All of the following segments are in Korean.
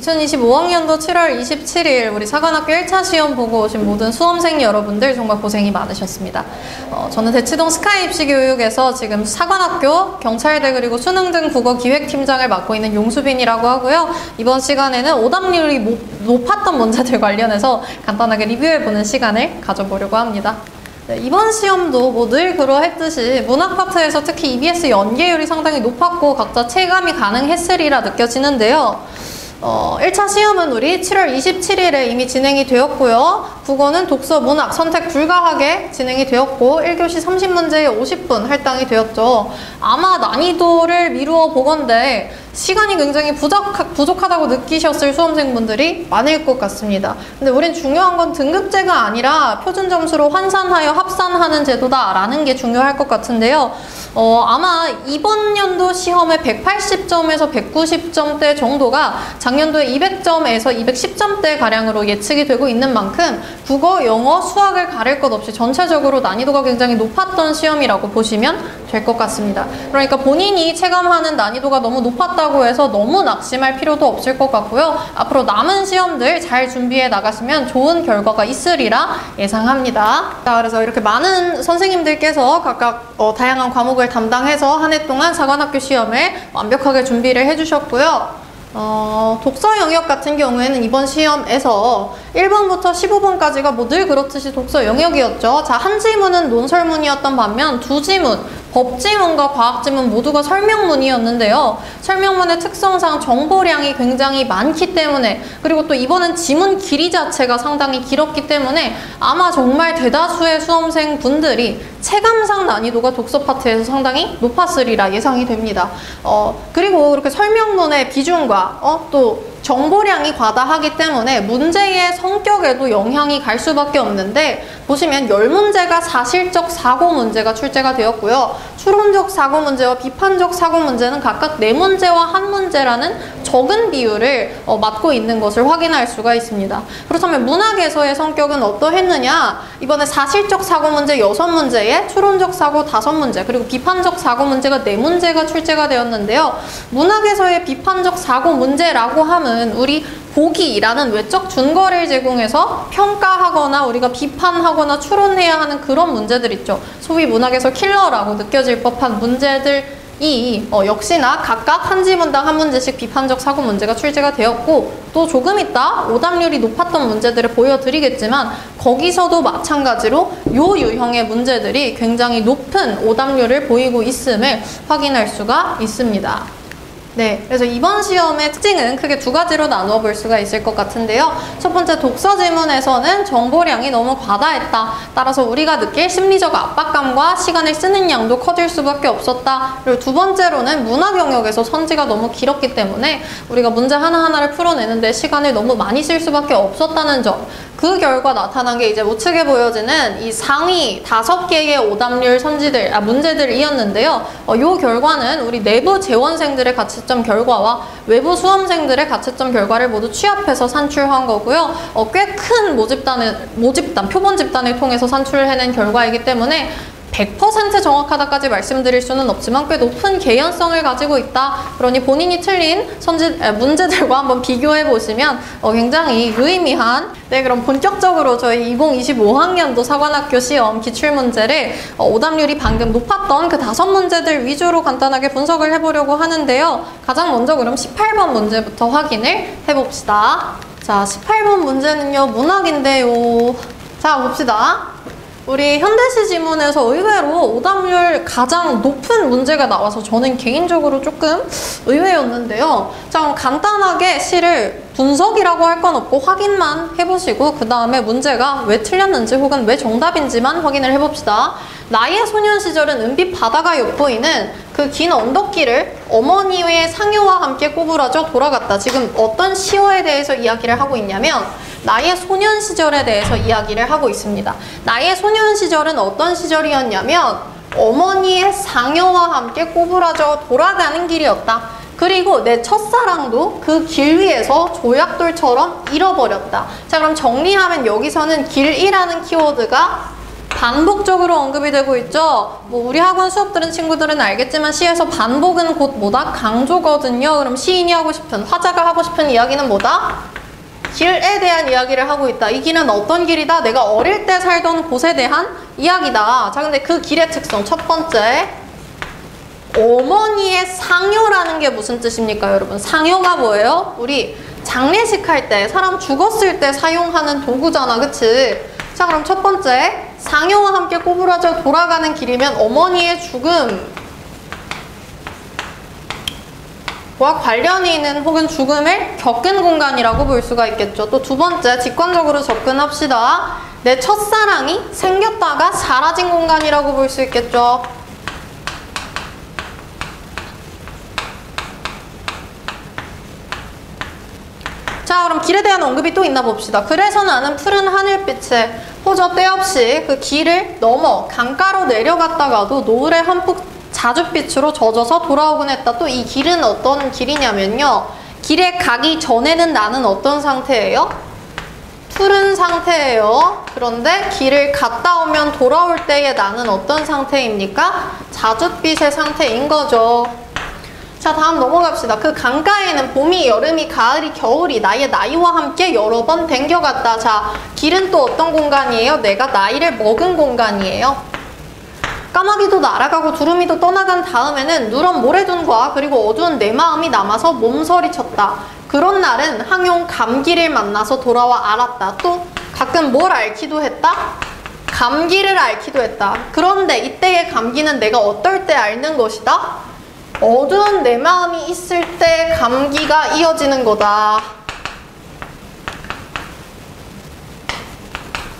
2025학년도 7월 27일 우리 사관학교 1차 시험 보고 오신 모든 수험생 여러분들 정말 고생이 많으셨습니다. 저는 대치동 스카이 입시교육에서 지금 사관학교, 경찰대 그리고 수능 등 국어 기획팀장을 맡고 있는 용수빈이라고 하고요. 이번 시간에는 오답률이 높았던 문제들 관련해서 간단하게 리뷰해보는 시간을 가져보려고 합니다. 네, 이번 시험도 뭐 늘 그러했듯이 문학 파트에서 특히 EBS 연계율이 상당히 높았고 각자 체감이 가능했으리라 느껴지는데요. 1차 시험은 우리 7월 27일에 이미 진행이 되었고요. 국어는 독서, 문학 선택 불가하게 진행이 되었고 1교시 30문제에 50분 할당이 되었죠. 아마 난이도를 미루어 보건대 시간이 굉장히 부족하다고 느끼셨을 수험생분들이 많을 것 같습니다. 근데 우린 중요한 건 등급제가 아니라 표준 점수로 환산하여 합산하는 제도다라는 게 중요할 것 같은데요. 아마 이번 연도 시험의 180점에서 190점대 정도가 작년도에 200점에서 210점대 가량으로 예측이 되고 있는 만큼 국어, 영어, 수학을 가릴 것 없이 전체적으로 난이도가 굉장히 높았던 시험이라고 보시면 될 것 같습니다. 그러니까 본인이 체감하는 난이도가 너무 높았다고 해서 너무 낙심할 필요도 없을 것 같고요. 앞으로 남은 시험들 잘 준비해 나가시면 좋은 결과가 있으리라 예상합니다. 자, 그래서 이렇게 많은 선생님들께서 각각 다양한 과목을 담당해서 한 해 동안 사관학교 시험을 완벽하게 준비를 해주셨고요. 독서 영역 같은 경우에는 이번 시험에서 1번부터 15번까지가 뭐 늘 그렇듯이 독서 영역이었죠. 자, 한 지문은 논설문이었던 반면 두 지문, 법지문과 과학지문 모두가 설명문이었는데요. 설명문의 특성상 정보량이 굉장히 많기 때문에 그리고 또 이번엔 지문 길이 자체가 상당히 길었기 때문에 아마 정말 대다수의 수험생 분들이 체감상 난이도가 독서 파트에서 상당히 높았으리라 예상이 됩니다. 그리고 그렇게 설명문의 비중과 또 정보량이 과다하기 때문에 문제의 성격에도 영향이 갈 수밖에 없는데 보시면 10문제가 사실적 사고 문제가 출제가 되었고요. 추론적 사고 문제와 비판적 사고 문제는 각각 4문제와 1문제라는 적은 비율을 맡고 있는 것을 확인할 수가 있습니다. 그렇다면 문학에서의 성격은 어떠했느냐? 이번에 사실적 사고 문제 6문제에 추론적 사고 5문제 그리고 비판적 사고 문제가 4문제가 출제가 되었는데요. 문학에서의 비판적 사고 문제라고 함은 우리 보기라는 외적 준거를 제공해서 평가하거나 우리가 비판하거나 추론해야 하는 그런 문제들 있죠. 소위 문학에서 킬러라고 느껴질 법한 문제들이 역시나 각각 한 지문당 1문제씩 비판적 사고 문제가 출제가 되었고 또 조금 이따 오답률이 높았던 문제들을 보여드리겠지만 거기서도 마찬가지로 요 유형의 문제들이 굉장히 높은 오답률을 보이고 있음을 확인할 수가 있습니다. 네, 그래서 이번 시험의 특징은 크게 2가지로 나누어 볼 수가 있을 것 같은데요. 첫 번째, 독서 지문에서는 정보량이 너무 과다했다. 따라서 우리가 느낄 심리적 압박감과 시간을 쓰는 양도 커질 수밖에 없었다. 그리고 두 번째로는 문학 영역에서 선지가 너무 길었기 때문에 우리가 문제 하나하나를 풀어내는데 시간을 너무 많이 쓸 수밖에 없었다는 점. 그 결과 나타난 게 이제 우측에 보여지는 이 상위 5개의 오답률 문제들이었는데요. 이 결과는 우리 내부 재원생들의 가채점 결과와 외부 수험생들의 가채점 결과를 모두 취합해서 산출한 거고요. 꽤 큰 표본 집단을 통해서 산출을 해낸 결과이기 때문에 100% 정확하다까지 말씀드릴 수는 없지만 꽤 높은 개연성을 가지고 있다. 그러니 본인이 틀린 문제들과 한번 비교해 보시면 굉장히 유의미한 그럼 본격적으로 저희 2025학년도 사관학교 시험 기출문제를 오답률이 방금 높았던 그 5문제들 위주로 간단하게 분석을 해보려고 하는데요. 가장 먼저 그럼 18번 문제부터 확인을 해봅시다. 자, 18번 문제는요, 문학인데요. 자, 봅시다. 우리 현대시 지문에서 의외로 오답률 가장 높은 문제가 나와서 저는 개인적으로 조금 의외였는데요. 자, 그럼 간단하게 시를 분석이라고 할 건 없고 확인만 해보시고 그 다음에 문제가 왜 틀렸는지 혹은 왜 정답인지만 확인을 해봅시다. 나의 소년 시절은 은빛 바다가 엿보이는 그 긴 언덕길을 어머니의 상여와 함께 꼬부라져 돌아갔다. 지금 어떤 시어에 대해서 이야기를 하고 있냐면 나의 소년 시절에 대해서 이야기를 하고 있습니다. 나의 소년 시절은 어떤 시절이었냐면 어머니의 상여와 함께 꼬부라져 돌아가는 길이었다. 그리고 내 첫사랑도 그 길 위에서 조약돌처럼 잃어버렸다. 자, 그럼 정리하면 여기서는 길이라는 키워드가 반복적으로 언급이 되고 있죠. 뭐 우리 학원 수업 들은 친구들은 알겠지만 시에서 반복은 곧 뭐다? 강조거든요. 그럼 시인이 하고 싶은, 화자가 하고 싶은 이야기는 뭐다? 길에 대한 이야기를 하고 있다. 이 길은 어떤 길이다? 내가 어릴 때 살던 곳에 대한 이야기다. 자, 근데 그 길의 특성 첫 번째, 어머니의 상여라는 게 무슨 뜻입니까, 여러분? 상여가 뭐예요? 우리 장례식 할 때, 사람 죽었을 때 사용하는 도구잖아, 그치? 자, 그럼 첫 번째, 상여와 함께 꼬부라져 돌아가는 길이면 어머니의 죽음과 관련이 있는 혹은 죽음을 겪은 공간이라고 볼 수가 있겠죠. 또 두 번째, 직관적으로 접근합시다. 내 첫사랑이 생겼다가 사라진 공간이라고 볼 수 있겠죠. 자, 그럼 길에 대한 언급이 또 있나 봅시다. 그래서 나는 푸른 하늘빛에 호저 때없이 그 길을 넘어 강가로 내려갔다가도 노을의 한폭 자줏빛으로 젖어서 돌아오곤 했다. 또 이 길은 어떤 길이냐면요, 길에 가기 전에는 나는 어떤 상태예요? 푸른 상태예요. 그런데 길을 갔다 오면 돌아올 때의 나는 어떤 상태입니까? 자줏빛의 상태인 거죠. 자, 다음 넘어갑시다. 그 강가에는 봄이, 여름이, 가을이, 겨울이 나의 나이와 함께 여러 번 댕겨갔다. 자, 길은 또 어떤 공간이에요? 내가 나이를 먹은 공간이에요. 까마귀도 날아가고 두루미도 떠나간 다음에는 누런 모래둔과 그리고 어두운 내 마음이 남아서 몸서리쳤다. 그런 날은 항용 감기를 만나서 돌아와 알았다. 또 가끔 뭘 앓기도 했다? 감기를 앓기도 했다. 그런데 이때의 감기는 내가 어떨 때 앓는 것이다? 어두운 내 마음이 있을 때 감기가 이어지는 거다.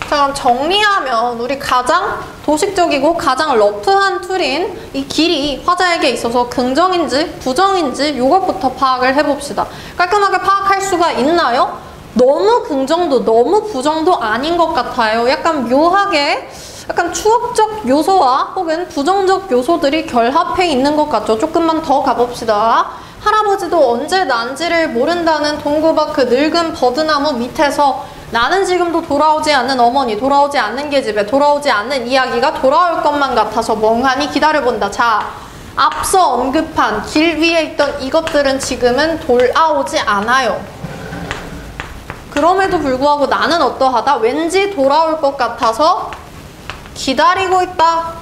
자, 그럼 정리하면 우리 가장 도식적이고 가장 러프한 툴인 이 길이 화자에게 있어서 긍정인지 부정인지 이것부터 파악을 해봅시다. 깔끔하게 파악할 수가 있나요? 너무 긍정도 너무 부정도 아닌 것 같아요. 약간 묘하게 약간 추억적 요소와 혹은 부정적 요소들이 결합해 있는 것 같죠. 조금만 더 가봅시다. 할아버지도 언제 난지를 모른다는 동구 밖 그 늙은 버드나무 밑에서 나는 지금도 돌아오지 않는 어머니, 돌아오지 않는 계집애, 돌아오지 않는 이야기가 돌아올 것만 같아서 멍하니 기다려본다. 자, 앞서 언급한 길 위에 있던 이것들은 지금은 돌아오지 않아요. 그럼에도 불구하고 나는 어떠하다? 왠지 돌아올 것 같아서 기다리고 있다.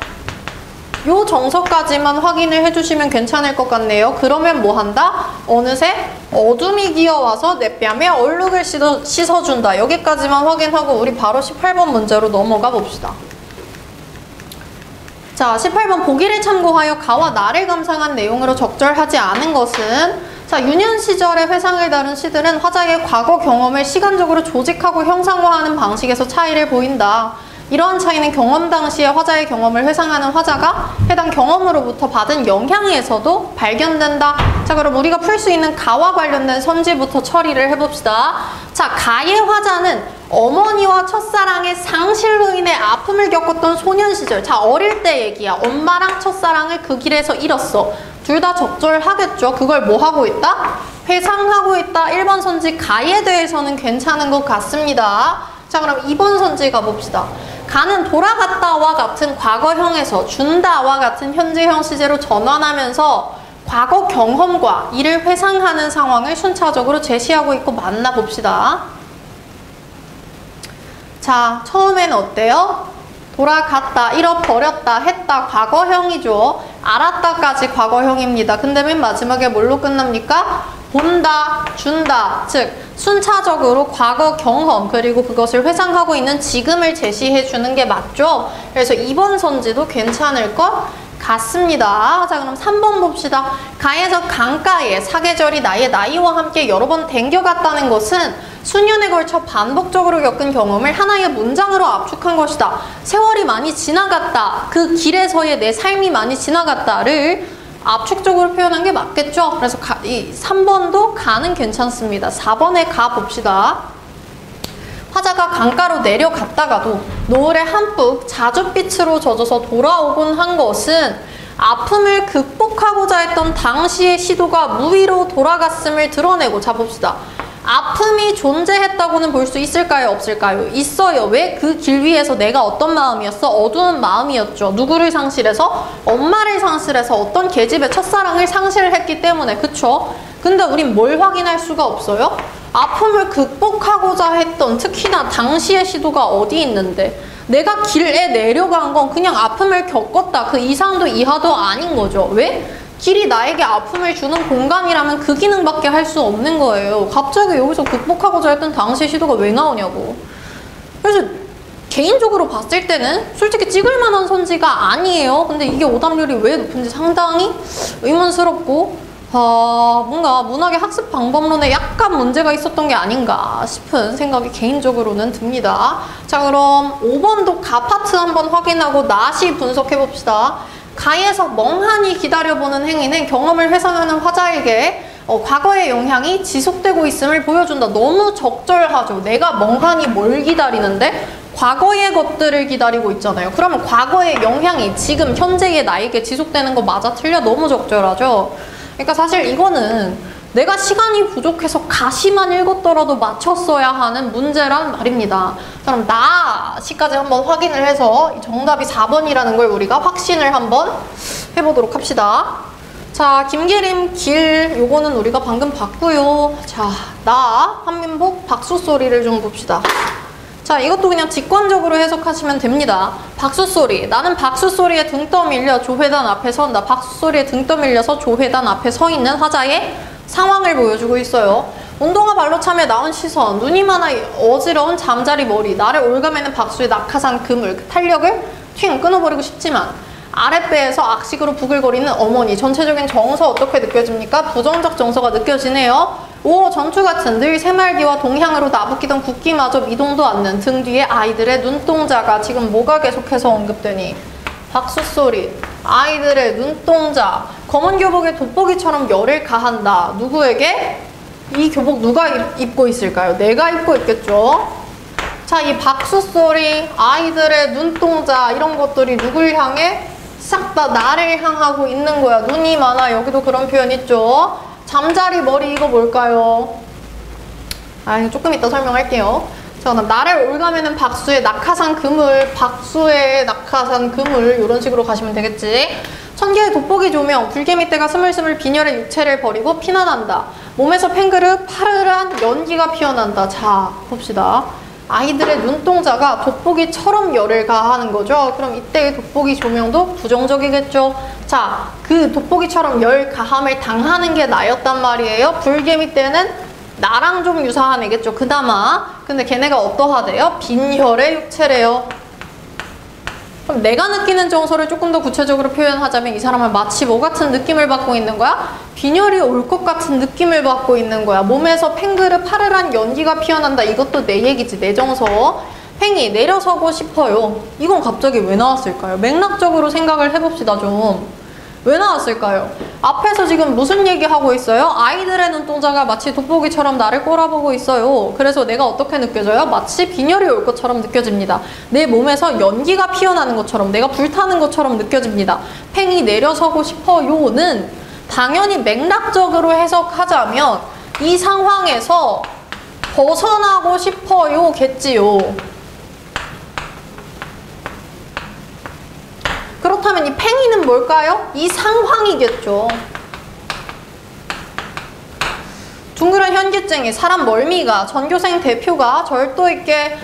요 정서까지만 확인을 해주시면 괜찮을 것 같네요. 그러면 뭐 한다? 어느새 어둠이 기어와서 내 뺨에 얼룩을 씻어준다. 여기까지만 확인하고 우리 바로 18번 문제로 넘어가 봅시다. 자, 18번 보기를 참고하여 가와 나를 감상한 내용으로 적절하지 않은 것은, 자, 유년 시절의 회상을 다룬 시들은 화자의 과거 경험을 시간적으로 조직하고 형상화하는 방식에서 차이를 보인다. 이러한 차이는 경험 당시의 화자의 경험을 회상하는 화자가 해당 경험으로부터 받은 영향에서도 발견된다. 자, 그럼 우리가 풀 수 있는 가와 관련된 선지부터 처리를 해봅시다. 자, 가의 화자는 어머니와 첫사랑의 상실로 인해 아픔을 겪었던 소년 시절. 자, 어릴 때 얘기야. 엄마랑 첫사랑을 그 길에서 잃었어. 둘 다 적절하겠죠. 그걸 뭐 하고 있다? 회상하고 있다. 1번 선지 가에 대해서는 괜찮은 것 같습니다. 자, 그럼 2번 선지 가봅시다. 가는 돌아갔다와 같은 과거형에서 준다와 같은 현재형 시제로 전환하면서 과거 경험과 이를 회상하는 상황을 순차적으로 제시하고 있고 만나봅시다. 자, 처음엔 어때요? 돌아갔다, 잃어버렸다, 했다, 과거형이죠. 알았다까지 과거형입니다. 근데 맨 마지막에 뭘로 끝납니까? 본다, 준다, 즉 순차적으로 과거 경험 그리고 그것을 회상하고 있는 지금을 제시해 주는 게 맞죠? 그래서 2번 선지도 괜찮을 것 같습니다. 자, 그럼 3번 봅시다. 가에서 강가에 사계절이 나의 나이와 함께 여러 번 댕겨갔다는 것은 수년에 걸쳐 반복적으로 겪은 경험을 하나의 문장으로 압축한 것이다. 세월이 많이 지나갔다. 그 길에서의 내 삶이 많이 지나갔다를 압축적으로 표현한 게 맞겠죠? 그래서 이 3번도 가는 괜찮습니다. 4번에 가 봅시다. 화자가 강가로 내려갔다가도 노을의 한푹 자줏빛으로 젖어서 돌아오곤 한 것은 아픔을 극복하고자 했던 당시의 시도가 무위로 돌아갔음을 드러내고, 자 봅시다. 아픔이 존재했다고는 볼 수 있을까요? 없을까요? 있어요. 왜? 그 길 위에서 내가 어떤 마음이었어? 어두운 마음이었죠. 누구를 상실해서? 엄마를 상실해서 어떤 계집의 첫사랑을 상실했기 때문에. 그쵸? 근데 우린 뭘 확인할 수가 없어요? 아픔을 극복하고자 했던, 특히나 당시의 시도가 어디 있는데, 내가 길에 내려간 건 그냥 아픔을 겪었다. 그 이상도 이하도 아닌 거죠. 왜? 길이 나에게 아픔을 주는 공간이라면 그 기능밖에 할 수 없는 거예요. 갑자기 여기서 극복하고자 했던 당시 시도가 왜 나오냐고. 그래서 개인적으로 봤을 때는 솔직히 찍을 만한 선지가 아니에요. 근데 이게 오답률이 왜 높은지 상당히 의문스럽고, 뭔가 문학의 학습 방법론에 약간 문제가 있었던 게 아닌가 싶은 생각이 개인적으로는 듭니다. 자, 그럼 5번도 가 파트 한번 확인하고 나시 분석해 봅시다. 가에서 멍하니 기다려보는 행위는 경험을 회상하는 화자에게 과거의 영향이 지속되고 있음을 보여준다. 너무 적절하죠. 내가 멍하니 뭘 기다리는데 과거의 것들을 기다리고 있잖아요. 그러면 과거의 영향이 지금 현재의 나에게 지속되는 거 맞아 틀려? 너무 적절하죠. 그러니까 사실 이거는 내가 시간이 부족해서 가시만 읽었더라도 맞췄어야 하는 문제란 말입니다. 그럼 나시까지 한번 확인을 해서 정답이 4번이라는 걸 우리가 확신을 한번 해보도록 합시다. 자, 김기림 길 요거는 우리가 방금 봤고요. 자, 나 한민복 박수 소리를 좀 봅시다. 자, 이것도 그냥 직관적으로 해석하시면 됩니다. 박수소리. 나는 박수소리에 등 떠밀려 조회단 앞에 선다. 박수소리에 등 떠밀려서 조회단 앞에 서 있는 화자의 상황을 보여주고 있어요. 운동화 발로 차며 나온 시선. 눈이 많아 어지러운 잠자리 머리. 나를 올가매는 박수의 낙하산 그물. 탄력을 튕 끊어버리고 싶지만 아랫배에서 악식으로 부글거리는 어머니. 전체적인 정서 어떻게 느껴집니까? 부정적 정서가 느껴지네요. 오, 전투 같은 늘 새말기와 동향으로 나부끼던 국기마저 미동도 않는 등 뒤에 아이들의 눈동자가 지금 뭐가 계속해서 언급되니? 박수소리, 아이들의 눈동자, 검은 교복에 돋보기처럼 열을 가한다. 누구에게? 이 교복 누가 입고 있을까요? 내가 입고 있겠죠? 자, 이 박수소리, 아이들의 눈동자 이런 것들이 누굴 향해? 싹 다 나를 향하고 있는 거야. 눈이 많아. 여기도 그런 표현 있죠? 잠자리 머리 이거 뭘까요? 이거 조금 이따 설명할게요. 자, 그럼 나를 올가매는 박수의 낙하산 그물, 박수의 낙하산 그물 이런 식으로 가시면 되겠지. 천개의 돋보기 조명, 불개미떼가 스물스물 빈혈의 육체를 버리고 피난한다. 몸에서 팽그르 파르르한 연기가 피어난다. 자, 봅시다. 아이들의 눈동자가 돋보기처럼 열을 가하는 거죠. 그럼 이때의 돋보기 조명도 부정적이겠죠. 자, 그 돋보기처럼 열 가함을 당하는 게 나였단 말이에요. 불개미 때는 나랑 좀 유사한 애겠죠. 그나마. 근데 걔네가 어떠하대요? 빈혈의 육체래요. 그럼 내가 느끼는 정서를 조금 더 구체적으로 표현하자면 이 사람은 마치 뭐 같은 느낌을 받고 있는 거야? 빈혈이 올 것 같은 느낌을 받고 있는 거야. 몸에서 팽그르 파르란 연기가 피어난다. 이것도 내 얘기지. 내 정서. 팽이 내려서고 싶어요. 이건 갑자기 왜 나왔을까요? 맥락적으로 생각을 해봅시다 좀. 왜 나왔을까요? 앞에서 지금 무슨 얘기하고 있어요? 아이들의 눈동자가 마치 돋보기처럼 나를 꼬라보고 있어요. 그래서 내가 어떻게 느껴져요? 마치 빈혈이 올 것처럼 느껴집니다. 내 몸에서 연기가 피어나는 것처럼, 내가 불타는 것처럼 느껴집니다. 팽이 내려서고 싶어요는 당연히 맥락적으로 해석하자면 이 상황에서 벗어나고 싶어요 겠지요. 그렇다면 이 팽이는 뭘까요? 이 상황이겠죠. 둥그런 현기증이 사람 멀미가 전교생 대표가 절도 있게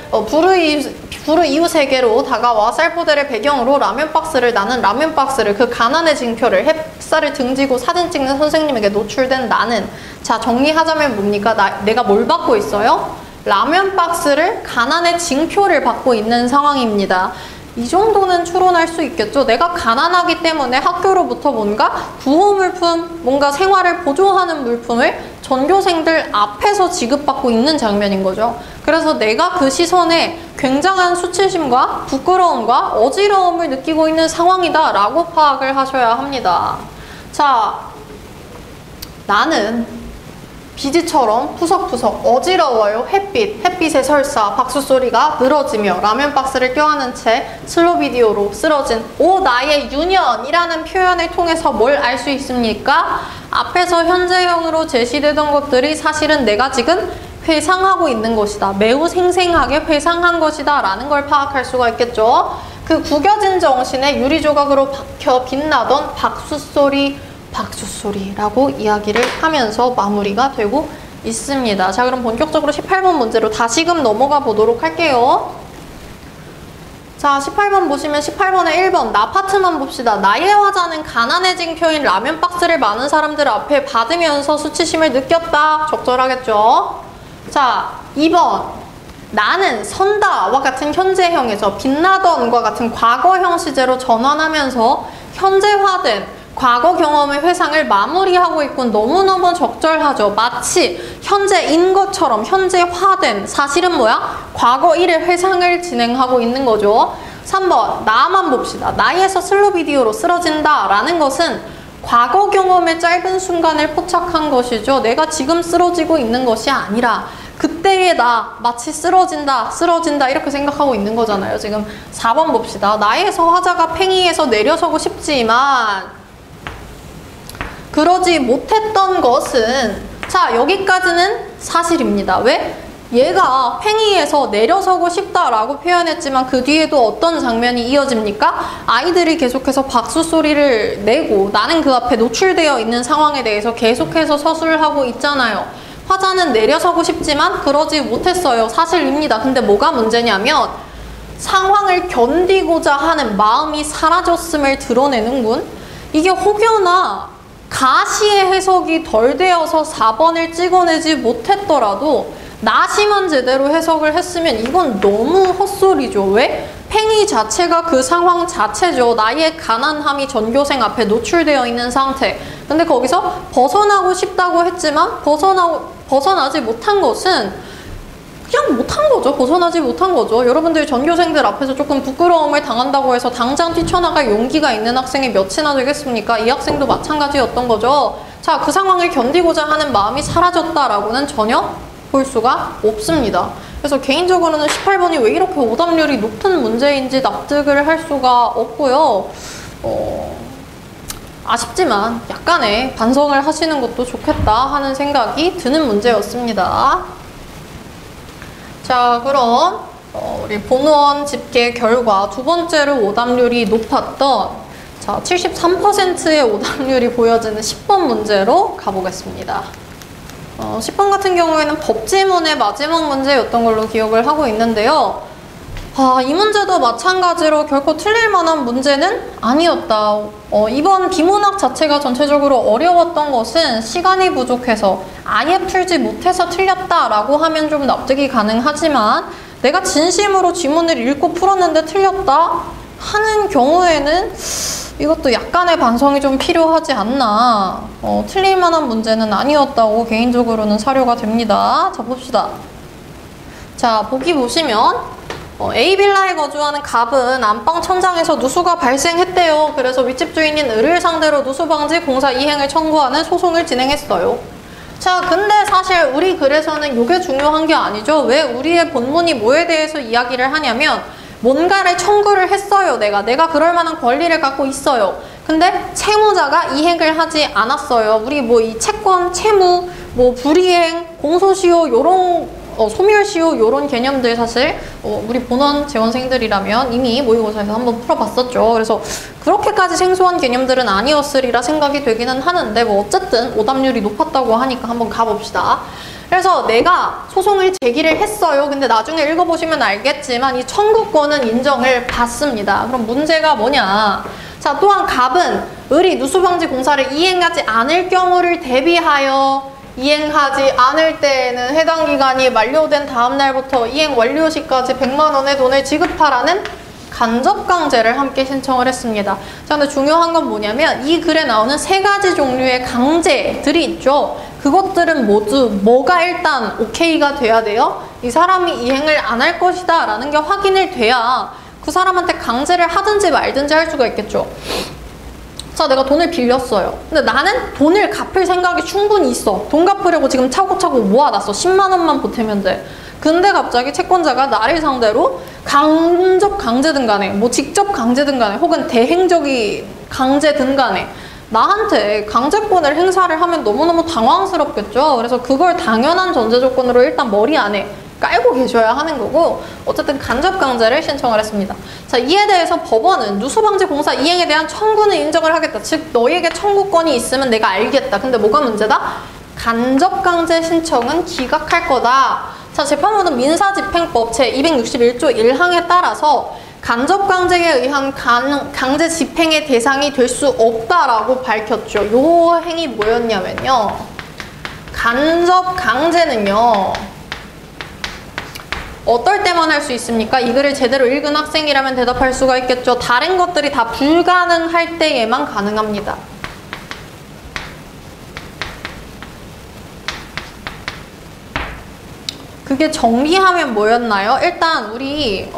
불우이웃에게로 다가와 쌀포대를 배경으로 라면 박스를 나는 라면 박스를 그 가난의 징표를 햇살을 등지고 사진 찍는 선생님에게 노출된 나는. 자, 정리하자면 뭡니까? 내가 뭘 받고 있어요? 라면 박스를 가난의 징표를 받고 있는 상황입니다. 이 정도는 추론할 수 있겠죠. 내가 가난하기 때문에 학교로부터 뭔가 구호 물품, 뭔가 생활을 보조하는 물품을 전교생들 앞에서 지급받고 있는 장면인 거죠. 그래서 내가 그 시선에 굉장한 수치심과 부끄러움과 어지러움을 느끼고 있는 상황이다 라고 파악을 하셔야 합니다. 자, 나는 비지처럼 푸석푸석 어지러워요. 햇빛의 설사, 박수소리가 늘어지며 라면 박스를 껴안은 채 슬로 비디오로 쓰러진 오 나의 유년이라는 표현을 통해서 뭘 알 수 있습니까? 앞에서 현재형으로 제시되던 것들이 사실은 내가 지금 회상하고 있는 것이다. 매우 생생하게 회상한 것이다 라는 걸 파악할 수가 있겠죠. 그 구겨진 정신에 유리조각으로 박혀 빛나던 박수소리, 박수소리라고 이야기를 하면서 마무리가 되고 있습니다. 자, 그럼 본격적으로 18번 문제로 다시금 넘어가 보도록 할게요. 자, 18번 보시면 18번에 1번 나 파트만 봅시다. 나의 화자는 가난해진 표인 라면 박스를 많은 사람들 앞에 받으면서 수치심을 느꼈다. 적절하겠죠? 자, 2번 나는 선다와 같은 현재형에서 빛나던과 같은 과거형 시제로 전환하면서 현재화된 과거 경험의 회상을 마무리하고 있군. 너무너무 적절하죠. 마치 현재인 것처럼 현재화된, 사실은 뭐야? 과거 일의 회상을 진행하고 있는 거죠. 3번 나만 봅시다. 나에서 슬로 비디오로 쓰러진다 라는 것은 과거 경험의 짧은 순간을 포착한 것이죠. 내가 지금 쓰러지고 있는 것이 아니라 그때의 나, 마치 쓰러진다 이렇게 생각하고 있는 거잖아요. 지금 4번 봅시다. 나에서 화자가 팽이에서 내려서고 싶지만 그러지 못했던 것은, 자, 여기까지는 사실입니다. 왜? 얘가 팽이에서 내려서고 싶다라고 표현했지만 그 뒤에도 어떤 장면이 이어집니까? 아이들이 계속해서 박수 소리를 내고 나는 그 앞에 노출되어 있는 상황에 대해서 계속해서 서술하고 있잖아요. 화자는 내려서고 싶지만 그러지 못했어요. 사실입니다. 근데 뭐가 문제냐면 상황을 견디고자 하는 마음이 사라졌음을 드러내는군. 이게 혹여나 가시의 해석이 덜 되어서 4번을 찍어내지 못했더라도 나시만 제대로 해석을 했으면 이건 너무 헛소리죠. 왜? 팽이 자체가 그 상황 자체죠. 나의 가난함이 전교생 앞에 노출되어 있는 상태. 근데 거기서 벗어나고 싶다고 했지만 벗어나지 못한 것은 그냥 못한 거죠. 벗어나지 못한 거죠. 여러분들 전교생들 앞에서 조금 부끄러움을 당한다고 해서 당장 뛰쳐나갈 용기가 있는 학생이 몇이나 되겠습니까? 이 학생도 마찬가지였던 거죠. 자, 그 상황을 견디고자 하는 마음이 사라졌다라고는 전혀 볼 수가 없습니다. 그래서 개인적으로는 18번이 왜 이렇게 오답률이 높은 문제인지 납득을 할 수가 없고요. 아쉽지만 약간의 반성을 하시는 것도 좋겠다 하는 생각이 드는 문제였습니다. 자, 그럼 우리 본원 집계 결과 두 번째로 오답률이 높았던 73%의 오답률이 보여지는 10번 문제로 가보겠습니다. 10번 같은 경우에는 법지문의 마지막 문제였던 걸로 기억을 하고 있는데요. 이 문제도 마찬가지로 결코 틀릴 만한 문제는 아니었다. 이번 비문학 자체가 전체적으로 어려웠던 것은 시간이 부족해서 아예 풀지 못해서 틀렸다라고 하면 좀 납득이 가능하지만 내가 진심으로 지문을 읽고 풀었는데 틀렸다 하는 경우에는 이것도 약간의 반성이 좀 필요하지 않나. 틀릴 만한 문제는 아니었다고 개인적으로는 사료가 됩니다. 자, 봅시다. 자, 보기 보시면 A빌라에 거주하는 갑은 안방 천장에서 누수가 발생했대요. 그래서 윗집 주인인 을을 상대로 누수방지 공사 이행을 청구하는 소송을 진행했어요. 자, 근데 사실 우리 글에서는 이게 중요한 게 아니죠. 왜 우리의 본문이 뭐에 대해서 이야기를 하냐면 뭔가를 청구를 했어요. 내가 그럴 만한 권리를 갖고 있어요. 근데 채무자가 이행을 하지 않았어요. 우리 뭐 이 채권, 채무, 뭐 불이행, 공소시효 요런 소멸시효 이런 개념들 사실 우리 본원 재원생들이라면 이미 모의고사에서 한번 풀어봤었죠. 그래서 그렇게까지 생소한 개념들은 아니었으리라 생각이 되기는 하는데 뭐 어쨌든 오답률이 높았다고 하니까 한번 가봅시다. 그래서 내가 소송을 제기를 했어요. 근데 나중에 읽어보시면 알겠지만 이 청구권은 인정을 받습니다. 그럼 문제가 뭐냐. 자, 또한 갑은 을이 누수방지 공사를 이행하지 않을 경우를 대비하여 이행하지 않을 때에는 해당 기간이 만료된 다음 날부터 이행 완료 시까지 100만 원의 돈을 지급하라는 간접강제를 함께 신청을 했습니다. 자, 근데 중요한 건 뭐냐면 이 글에 나오는 세 가지 종류의 강제들이 있죠. 그것들은 모두 뭐가 일단 오케이가 돼야 돼요. 이 사람이 이행을 안 할 것이다 라는 게 확인이 돼야 그 사람한테 강제를 하든지 말든지 할 수가 있겠죠. 자, 내가 돈을 빌렸어요. 근데 나는 돈을 갚을 생각이 충분히 있어. 돈 갚으려고 지금 차곡차곡 모아놨어. 10만 원만 보태면 돼. 근데 갑자기 채권자가 나를 상대로 간접 강제든 간에 뭐 직접 강제든 간에 혹은 대행적인 강제든 간에 나한테 강제권을 행사를 하면 너무너무 당황스럽겠죠. 그래서 그걸 당연한 전제 조건으로 일단 머리 안에 깔고 계셔야 하는 거고, 어쨌든 간접강제를 신청을 했습니다. 자, 이에 대해서 법원은 누수방지공사 이행에 대한 청구는 인정을 하겠다. 즉 너희에게 청구권이 있으면 내가 알겠다. 근데 뭐가 문제다? 간접강제 신청은 기각할 거다. 자, 재판부는 민사집행법 제261조 1항에 따라서 간접강제에 의한 강제 집행의 대상이 될 수 없다라고 밝혔죠. 요 행위 뭐였냐면요, 간접강제는요 어떨 때만 할 수 있습니까? 이 글을 제대로 읽은 학생이라면 대답할 수가 있겠죠. 다른 것들이 다 불가능할 때에만 가능합니다. 그게 정리하면 뭐였나요? 일단 우리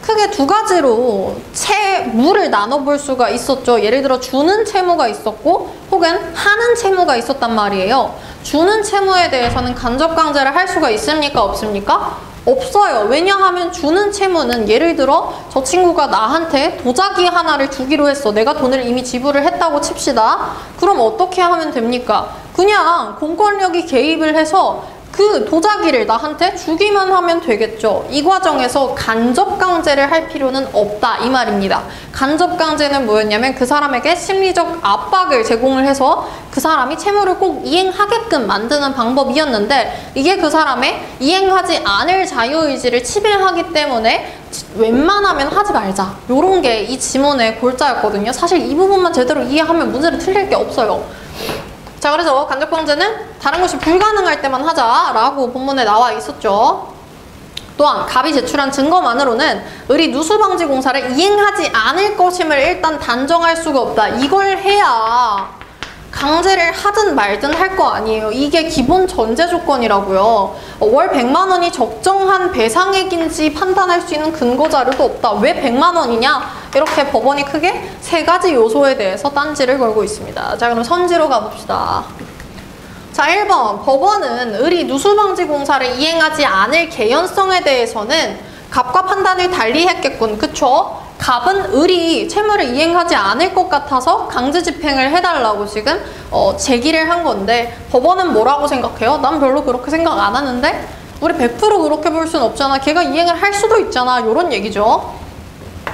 크게 두 가지로 채무를 나눠볼 수가 있었죠. 예를 들어 주는 채무가 있었고 혹은 하는 채무가 있었단 말이에요. 주는 채무에 대해서는 간접강제를 할 수가 있습니까? 없습니까? 없어요. 왜냐하면 주는 채무는 예를 들어 저 친구가 나한테 도자기 하나를 주기로 했어. 내가 돈을 이미 지불을 했다고 칩시다. 그럼 어떻게 하면 됩니까? 그냥 공권력이 개입을 해서 그 도자기를 나한테 주기만 하면 되겠죠. 이 과정에서 간접강제를 할 필요는 없다 이 말입니다. 간접강제는 뭐였냐면 그 사람에게 심리적 압박을 제공을 해서 그 사람이 채무를 꼭 이행하게끔 만드는 방법이었는데, 이게 그 사람의 이행하지 않을 자유의지를 침해하기 때문에 웬만하면 하지 말자, 요런 게 이 지문의 골자였거든요. 사실 이 부분만 제대로 이해하면 문제를 틀릴 게 없어요. 자, 그래서 간접강제는 다른 것이 불가능할 때만 하자라고 본문에 나와 있었죠. 또한 갑이 제출한 증거만으로는 을이 누수방지공사를 이행하지 않을 것임을 일단 단정할 수가 없다. 이걸 해야 강제를 하든 말든 할 거 아니에요. 이게 기본 전제 조건이라고요. 월 100만 원이 적정한 배상액인지 판단할 수 있는 근거 자료도 없다. 왜 100만 원이냐? 이렇게 법원이 크게 세 가지 요소에 대해서 딴지를 걸고 있습니다. 자, 그럼 선지로 가봅시다. 자, 1번 법원은 을이 누수방지공사를 이행하지 않을 개연성에 대해서는 갑과 판단을 달리 했겠군. 그쵸? 갑은 을이 채무를 이행하지 않을 것 같아서 강제 집행을 해달라고 지금 제기를 한 건데, 법원은 뭐라고 생각해요? 난 별로 그렇게 생각 안 하는데 우리 100% 그렇게 볼 순 없잖아. 걔가 이행을 할 수도 있잖아. 이런 얘기죠.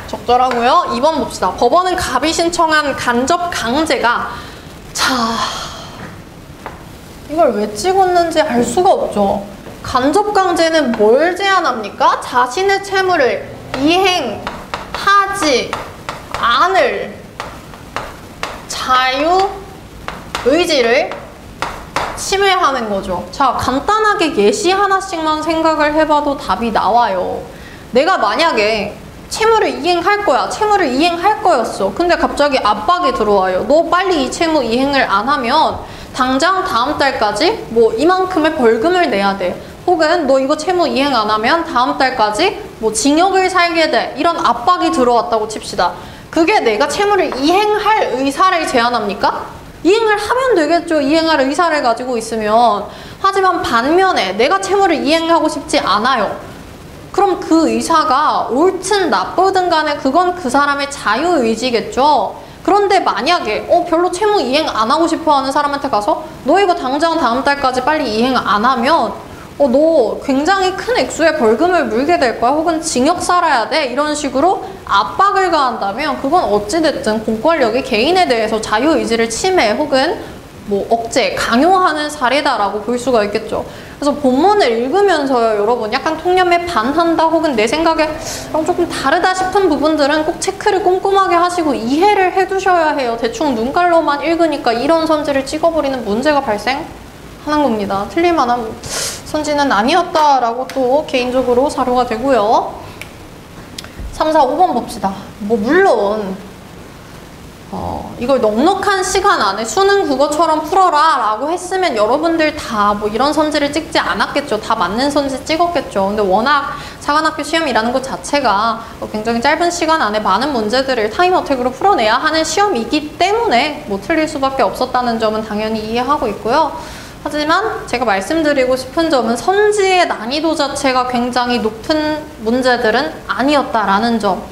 적절하고요. 2번 봅시다. 법원은 갑이 신청한 간접 강제가, 자, 이걸 왜 찍었는지 알 수가 없죠. 간접 강제는 뭘 제한합니까? 자신의 채무를 이행하지 않을 자유의지를 침해하는 거죠. 자, 간단하게 예시 하나씩만 생각을 해봐도 답이 나와요. 내가 만약에 채무를 이행할 거야. 채무를 이행할 거였어. 근데 갑자기 압박이 들어와요. 너 빨리 이 채무 이행을 안 하면 당장 다음 달까지 뭐 이만큼의 벌금을 내야 돼. 혹은 너 이거 채무 이행 안 하면 다음 달까지 뭐 징역을 살게 돼. 이런 압박이 들어왔다고 칩시다. 그게 내가 채무를 이행할 의사를 제한합니까? 이행을 하면 되겠죠. 이행할 의사를 가지고 있으면. 하지만 반면에 내가 채무를 이행하고 싶지 않아요. 그럼 그 의사가 옳든 나쁘든 간에 그건 그 사람의 자유의지겠죠. 그런데 만약에 별로 채무 이행 안 하고 싶어 하는 사람한테 가서 너 이거 당장 다음 달까지 빨리 이행 안 하면 너 굉장히 큰 액수의 벌금을 물게 될 거야. 혹은 징역 살아야 돼. 이런 식으로 압박을 가한다면 그건 어찌됐든 공권력이 개인에 대해서 자유의지를 침해 혹은 뭐 억제, 강요하는 사례다라고 볼 수가 있겠죠. 그래서 본문을 읽으면서요, 여러분 약간 통념에 반한다 혹은 내 생각에 조금 다르다 싶은 부분들은 꼭 체크를 꼼꼼하게 하시고 이해를 해두셔야 해요. 대충 눈깔로만 읽으니까 이런 선지를 찍어버리는 문제가 발생하는 겁니다. 틀릴만한 선지는 아니었다라고 또 개인적으로 사료가 되고요. 3, 4, 5번 봅시다. 뭐 물론 이걸 넉넉한 시간 안에 수능 국어처럼 풀어라 라고 했으면 여러분들 다 뭐 이런 선지를 찍지 않았겠죠. 다 맞는 선지 찍었겠죠. 근데 워낙 사관학교 시험이라는 것 자체가 굉장히 짧은 시간 안에 많은 문제들을 타임어택으로 풀어내야 하는 시험이기 때문에 뭐 틀릴 수밖에 없었다는 점은 당연히 이해하고 있고요. 하지만 제가 말씀드리고 싶은 점은 선지의 난이도 자체가 굉장히 높은 문제들은 아니었다라는 점.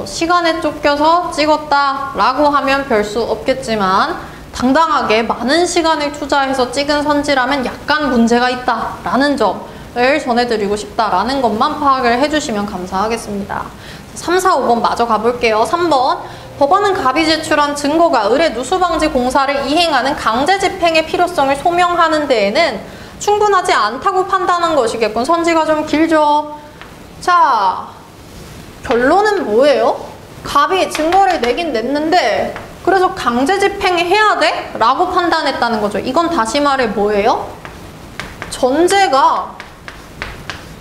시간에 쫓겨서 찍었다 라고 하면 별 수 없겠지만 당당하게 많은 시간을 투자해서 찍은 선지라면 약간 문제가 있다 라는 점을 전해드리고 싶다라는 것만 파악을 해주시면 감사하겠습니다. 3, 4, 5번 마저 가볼게요. 3번 법원은 갑이 제출한 증거가 을의 누수방지 공사를 이행하는 강제 집행의 필요성을 소명하는 데에는 충분하지 않다고 판단한 것이겠군. 선지가 좀 길죠? 자, 결론은 뭐예요? 갑이 증거를 내긴 냈는데 그래서 강제 집행해야 돼? 라고 판단했다는 거죠. 이건 다시 말해 뭐예요? 전제가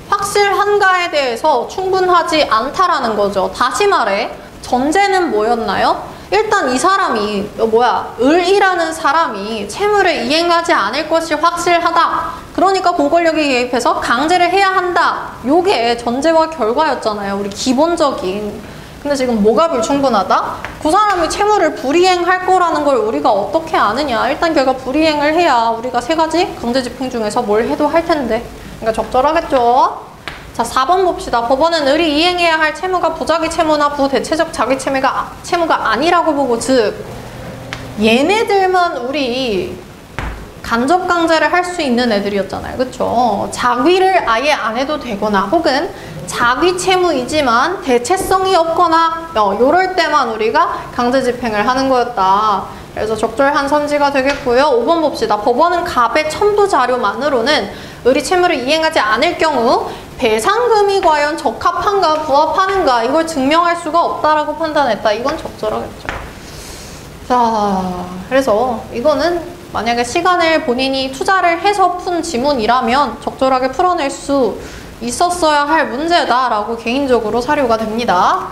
확실한가에 대해서 충분하지 않다라는 거죠. 다시 말해 전제는 뭐였나요? 일단 이 사람이 을이라는 사람이 채무를 이행하지 않을 것이 확실하다. 그러니까 공권력이 개입해서 강제를 해야 한다. 요게 전제와 결과였잖아요. 우리 기본적인. 근데 지금 뭐가 불충분하다? 그 사람이 채무를 불이행할 거라는 걸 우리가 어떻게 아느냐. 일단 걔가 불이행을 해야 우리가 세 가지 강제집행 중에서 뭘 해도 할 텐데. 그러니까 적절하겠죠? 자, 4번 봅시다. 법원은 을이 이행해야 할 채무가 부자기 채무나 부대체적 자기 채무가 아니라고 보고, 즉 얘네들만 우리 간접 강제를 할 수 있는 애들이었잖아요. 그쵸? 자위를 아예 안 해도 되거나 혹은 자위 채무이지만 대체성이 없거나 요럴 때만 우리가 강제 집행을 하는 거였다. 그래서 적절한 선지가 되겠고요. 5번 봅시다. 법원은 갑의 첨부 자료만으로는 을이 채무를 이행하지 않을 경우 배상금이 과연 적합한가 부합하는가 이걸 증명할 수가 없다라고 판단했다. 이건 적절하겠죠. 자, 그래서 이거는 만약에 시간을 본인이 투자를 해서 푼 지문이라면 적절하게 풀어낼 수 있었어야 할 문제다라고 개인적으로 사료가 됩니다.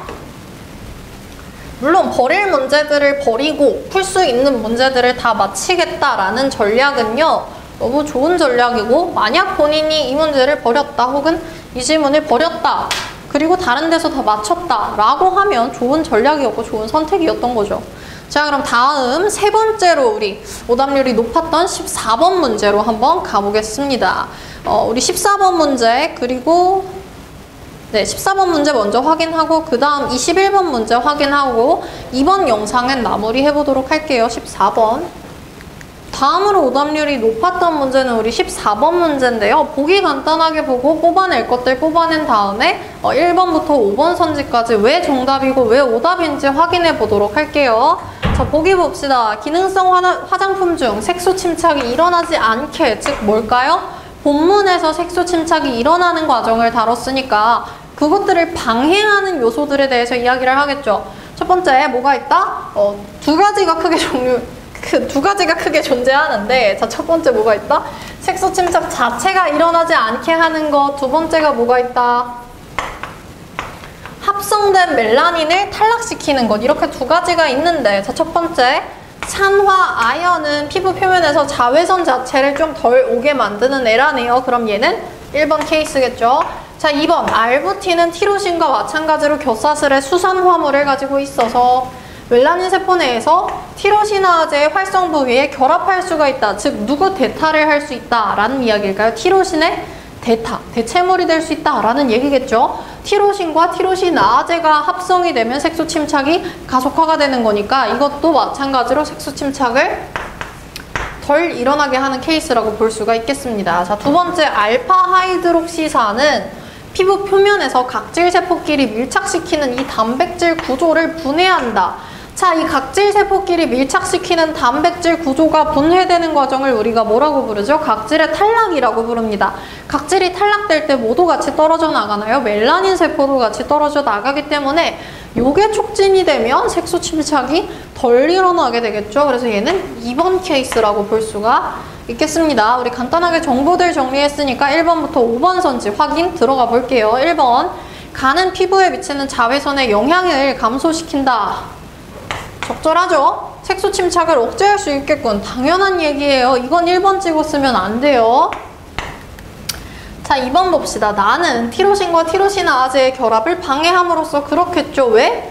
물론 버릴 문제들을 버리고 풀 수 있는 문제들을 다 마치겠다라는 전략은요, 너무 좋은 전략이고, 만약 본인이 이 문제를 버렸다 혹은 이 질문을 버렸다 그리고 다른 데서 다 맞췄다 라고 하면 좋은 전략이었고 좋은 선택이었던 거죠. 자, 그럼 다음 세 번째로 우리 오답률이 높았던 14번 문제로 한번 가보겠습니다. 우리 14번 문제 그리고 14번 문제 먼저 확인하고 그 다음 21번 문제 확인하고 이번 영상은 마무리 해보도록 할게요. 14번. 다음으로 오답률이 높았던 문제는 우리 14번 문제인데요. 보기 간단하게 보고 뽑아낼 것들 뽑아낸 다음에 1번부터 5번 선지까지 왜 정답이고 왜 오답인지 확인해 보도록 할게요. 자, 보기 봅시다. 기능성 화장품 중 색소 침착이 일어나지 않게, 즉 뭘까요? 본문에서 색소 침착이 일어나는 과정을 다뤘으니까 그것들을 방해하는 요소들에 대해서 이야기를 하겠죠. 첫 번째 뭐가 있다? 두 가지가 크게 존재하는데, 자, 첫 번째 뭐가 있다? 색소 침착 자체가 일어나지 않게 하는 것. 두 번째가 뭐가 있다? 합성된 멜라닌을 탈락시키는 것. 이렇게 두 가지가 있는데, 자, 첫 번째 산화 아연은 피부 표면에서 자외선 자체를 좀 덜 오게 만드는 애라네요. 그럼 얘는 1번 케이스겠죠. 자, 2번 알부틴은 티로신과 마찬가지로 교사슬의 수산 화물을 가지고 있어서 멜라닌 세포 내에서 티로시나제의 활성 부위에 결합할 수가 있다. 즉 누구 대타를 할 수 있다 라는 이야기일까요? 티로신의 대타, 대체물이 될 수 있다 라는 얘기겠죠. 티로신과 티로시나제가 합성이 되면 색소 침착이 가속화가 되는 거니까 이것도 마찬가지로 색소 침착을 덜 일어나게 하는 케이스라고 볼 수가 있겠습니다. 자, 두 번째 알파 하이드록시사는 피부 표면에서 각질 세포끼리 밀착시키는 이 단백질 구조를 분해한다. 자, 이 각질 세포끼리 밀착시키는 단백질 구조가 분해되는 과정을 우리가 뭐라고 부르죠? 각질의 탈락이라고 부릅니다. 각질이 탈락될 때 모두 같이 떨어져 나가나요? 멜라닌 세포도 같이 떨어져 나가기 때문에 요게 촉진이 되면 색소 침착이 덜 일어나게 되겠죠. 그래서 얘는 2번 케이스라고 볼 수가 있겠습니다. 우리 간단하게 정보들 정리했으니까 1번부터 5번 선지 확인 들어가 볼게요. 1번, 간은 피부에 미치는 자외선의 영향을 감소시킨다. 적절하죠? 색소 침착을 억제할 수 있겠군. 당연한 얘기예요. 이건 1번 찍었으면 안 돼요. 자, 2번 봅시다. 나는 티로신과 티로시나아제의 결합을 방해함으로써 그렇겠죠. 왜?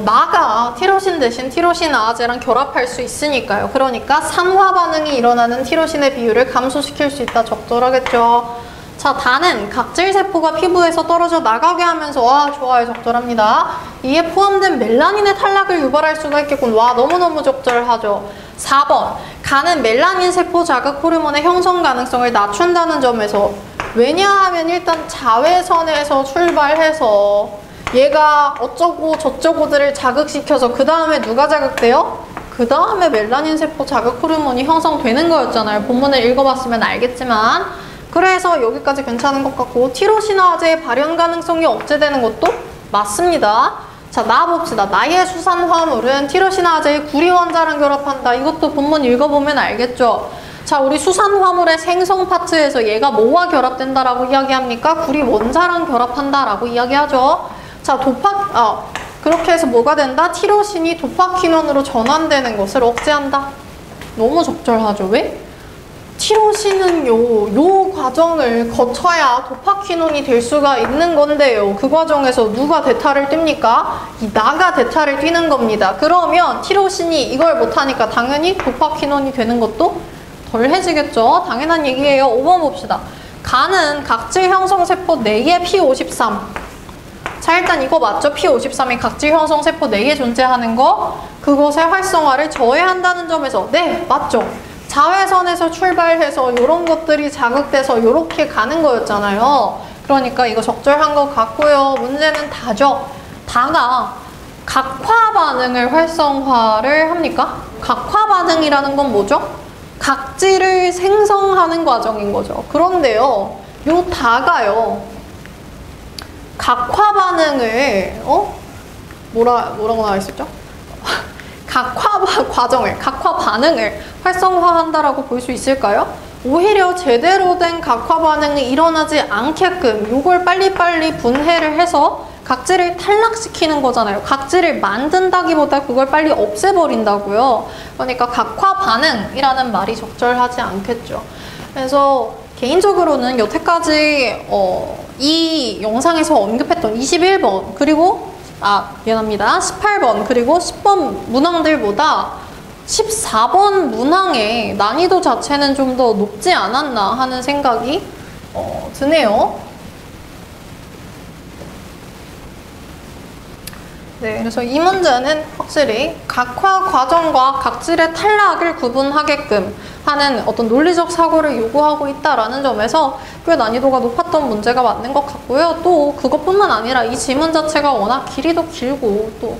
나가 티로신 대신 티로시나아제랑 결합할 수 있으니까요. 그러니까 산화 반응이 일어나는 티로신의 비율을 감소시킬 수 있다. 적절하겠죠. 자, 다는 각질세포가 피부에서 떨어져 나가게 하면서 와, 좋아요. 적절합니다. 이에 포함된 멜라닌의 탈락을 유발할 수가 있겠군. 와, 너무너무 적절하죠. 4번, 간은 멜라닌 세포 자극 호르몬의 형성 가능성을 낮춘다는 점에서, 왜냐하면 일단 자외선에서 출발해서 얘가 어쩌고 저쩌고들을 자극시켜서 그 다음에 누가 자극돼요? 그 다음에 멜라닌 세포 자극 호르몬이 형성되는 거였잖아요. 본문을 읽어봤으면 알겠지만. 그래서 여기까지 괜찮은 것 같고, 티로시나제의 발현 가능성이 억제되는 것도 맞습니다. 자, 나와봅시다. 나의 수산 화물은 티로시나제의 구리 원자랑 결합한다. 이것도 본문 읽어보면 알겠죠? 자, 우리 수산 화물의 생성 파트에서 얘가 뭐와 결합된다라고 이야기합니까? 구리 원자랑 결합한다라고 이야기하죠. 자, 그렇게 해서 뭐가 된다? 티로신이 도파키논으로 전환되는 것을 억제한다. 너무 적절하죠. 왜? 티로신은 요 과정을 거쳐야 도파키논이 될 수가 있는 건데요. 그 과정에서 누가 대타를 띱니까? 이 나가 대타를 띄는 겁니다. 그러면 티로신이 이걸 못하니까 당연히 도파키논이 되는 것도 덜해지겠죠. 당연한 얘기예요. 5번 봅시다. 간은 각질 형성 세포 4개 P53. 자, 일단 이거 맞죠? P53이 각질 형성 세포 4개 존재하는 거, 그것의 활성화를 저해한다는 점에서 네, 맞죠? 자외선에서 출발해서 이런 것들이 자극돼서 이렇게 가는 거였잖아요. 그러니까 이거 적절한 것 같고요. 문제는 다죠. 다가 각화 반응을 활성화를 합니까? 각화 반응이라는 건 뭐죠? 각질을 생성하는 과정인 거죠. 그런데요, 요 다가요, 각화 반응을 뭐라고 나와 있었죠? 각화 반응을 활성화한다라고 볼 수 있을까요? 오히려 제대로 된 각화 반응이 일어나지 않게끔 요걸 빨리빨리 분해를 해서 각질을 탈락시키는 거잖아요. 각질을 만든다기보다 그걸 빨리 없애버린다고요. 그러니까 각화 반응이라는 말이 적절하지 않겠죠. 그래서 개인적으로는 여태까지 이 영상에서 언급했던 21번 그리고 미안합니다. 18번 그리고 10번 문항들보다 14번 문항의 난이도 자체는 좀 더 높지 않았나 하는 생각이 드네요. 네, 그래서 이 문제는 확실히 각화 과정과 각질의 탈락을 구분하게끔 하는 어떤 논리적 사고를 요구하고 있다라는 점에서 꽤 난이도가 높았던 문제가 맞는 것 같고요. 또 그것뿐만 아니라 이 지문 자체가 워낙 길이도 길고 또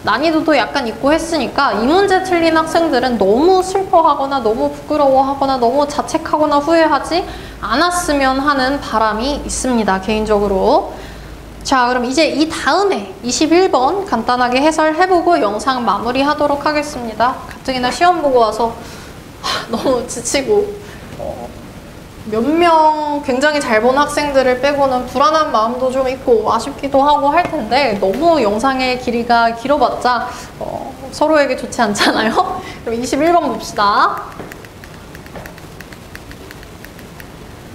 난이도도 약간 있고 했으니까 이 문제 틀린 학생들은 너무 슬퍼하거나 너무 부끄러워하거나 너무 자책하거나 후회하지 않았으면 하는 바람이 있습니다. 개인적으로. 자, 그럼 이제 이 다음에 21번 간단하게 해설해보고 영상 마무리하도록 하겠습니다. 가뜩이나 시험 보고 와서 너무 지치고 몇 명 굉장히 잘 본 학생들을 빼고는 불안한 마음도 좀 있고 아쉽기도 하고 할 텐데 너무 영상의 길이가 길어봤자 서로에게 좋지 않잖아요? 그럼 21번 봅시다.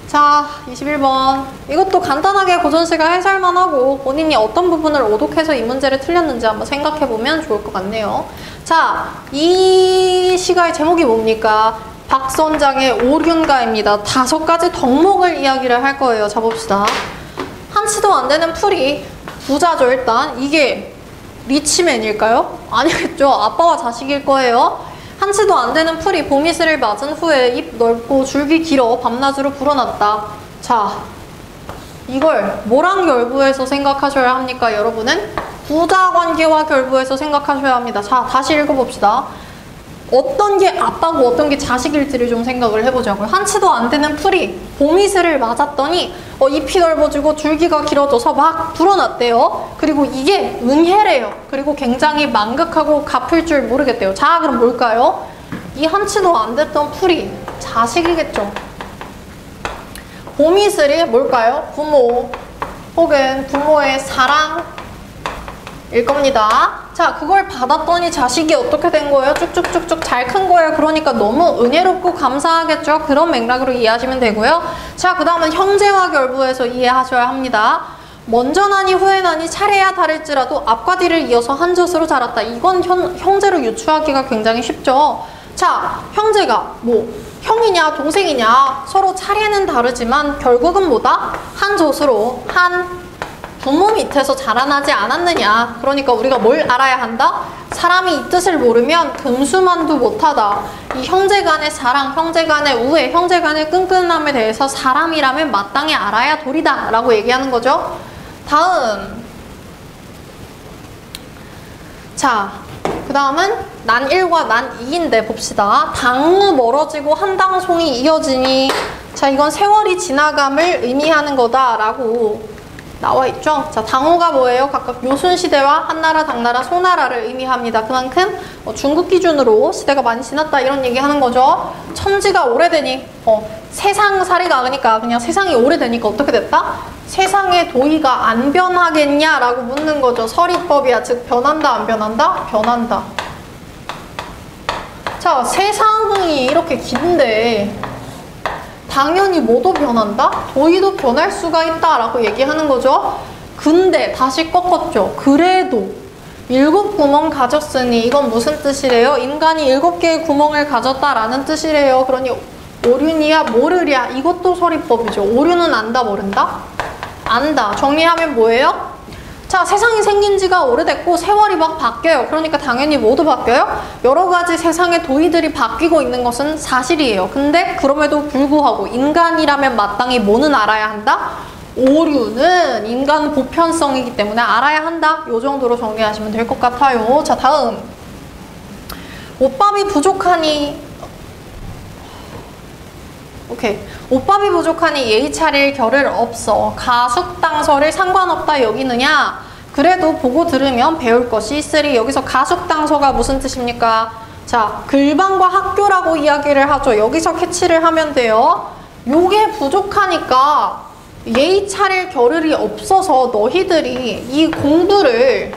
자, 21번. 이것도 간단하게 고전시가 해설만 하고 본인이 어떤 부분을 오독해서 이 문제를 틀렸는지 한번 생각해보면 좋을 것 같네요. 자, 이 시가의 제목이 뭡니까? 박선장의 오륜가입니다. 5가지 덕목을 이야기를 할 거예요. 자, 봅시다. 한치도 안 되는 풀이 부자죠, 일단. 이게 리치맨일까요? 아니겠죠. 아빠와 자식일 거예요. 한치도 안 되는 풀이 봄이슬을 맞은 후에 잎 넓고 줄기 길어 밤낮으로 불어났다. 자, 이걸 뭐랑 결부해서 생각하셔야 합니까, 여러분은? 부자관계와 결부해서 생각하셔야 합니다. 자, 다시 읽어봅시다. 어떤 게 아빠고 어떤 게 자식일지를 좀 생각을 해보자고요. 한치도 안 되는 풀이 봄이슬을 맞았더니 잎이 넓어지고 줄기가 길어져서 막 불어났대요. 그리고 이게 은혜래요. 그리고 굉장히 만극하고 갚을 줄 모르겠대요. 자, 그럼 뭘까요? 이 한치도 안 됐던 풀이 자식이겠죠. 봄이슬이 뭘까요? 부모 혹은 부모의 사랑일 겁니다. 자, 그걸 받았더니 자식이 어떻게 된 거예요? 쭉쭉쭉쭉 잘 큰 거예요. 그러니까 너무 은혜롭고 감사하겠죠. 그런 맥락으로 이해하시면 되고요. 자, 그 다음은 형제와 결부해서 이해하셔야 합니다. 먼저 나니 후에 나니 차례야 다를지라도 앞과 뒤를 이어서 한 젖으로 자랐다. 이건 형제로 유추하기가 굉장히 쉽죠. 자, 형제가 형이냐 동생이냐 서로 차례는 다르지만 결국은 뭐다? 한 젖으로 한 부모 밑에서 자라나지 않았느냐. 그러니까 우리가 뭘 알아야 한다? 사람이 이 뜻을 모르면 금수만도 못하다. 이 형제 간의 사랑, 형제 간의 우애, 형제 간의 끈끈함에 대해서 사람이라면 마땅히 알아야 도리다 라고 얘기하는 거죠. 다음, 자, 그 다음은 난 1과 난 2인데 봅시다. 당무 멀어지고 한당송이 이어지니, 자, 이건 세월이 지나감을 의미하는 거다라고 나와 있죠. 자, 당호가 뭐예요? 각각 요순시대와 한나라, 당나라, 소나라를 의미합니다. 그만큼 중국 기준으로 시대가 많이 지났다 이런 얘기하는 거죠. 천지가 오래되니 세상살이가 아니니까 그냥 세상이 오래되니까 어떻게 됐다? 세상의 도의가 안 변하겠냐라고 묻는 거죠. 서리법이야. 즉 변한다 안 변한다? 변한다. 자, 세상이 이렇게 긴데 당연히 뭐도 변한다? 도의도 변할 수가 있다라고 얘기하는 거죠. 근데 다시 꺾었죠. 그래도 7구멍 가졌으니 이건 무슨 뜻이래요? 인간이 7개의 구멍을 가졌다라는 뜻이래요. 그러니 오륜이야 모르랴 이것도 서리법이죠. 오륜은 안다 모른다? 안다. 정리하면 뭐예요? 자, 세상이 생긴 지가 오래됐고 세월이 막 바뀌어요. 그러니까 당연히 뭐도 바뀌어요? 여러 가지 세상의 도의들이 바뀌고 있는 것은 사실이에요. 근데 그럼에도 불구하고 인간이라면 마땅히 뭐는 알아야 한다? 오류는 인간 보편성이기 때문에 알아야 한다. 요 정도로 정리하시면 될 것 같아요. 자, 다음. 옷밥이 부족하니 오케이. 옷밥이 부족하니 예의 차릴 겨를 없어. 가숙당서를 상관없다 여기느냐? 그래도 보고 들으면 배울 것이 있으리. 여기서 가숙당서가 무슨 뜻입니까? 자, 글방과 학교라고 이야기를 하죠. 여기서 캐치를 하면 돼요. 요게 부족하니까 예의 차릴 겨를이 없어서 너희들이 이 공부를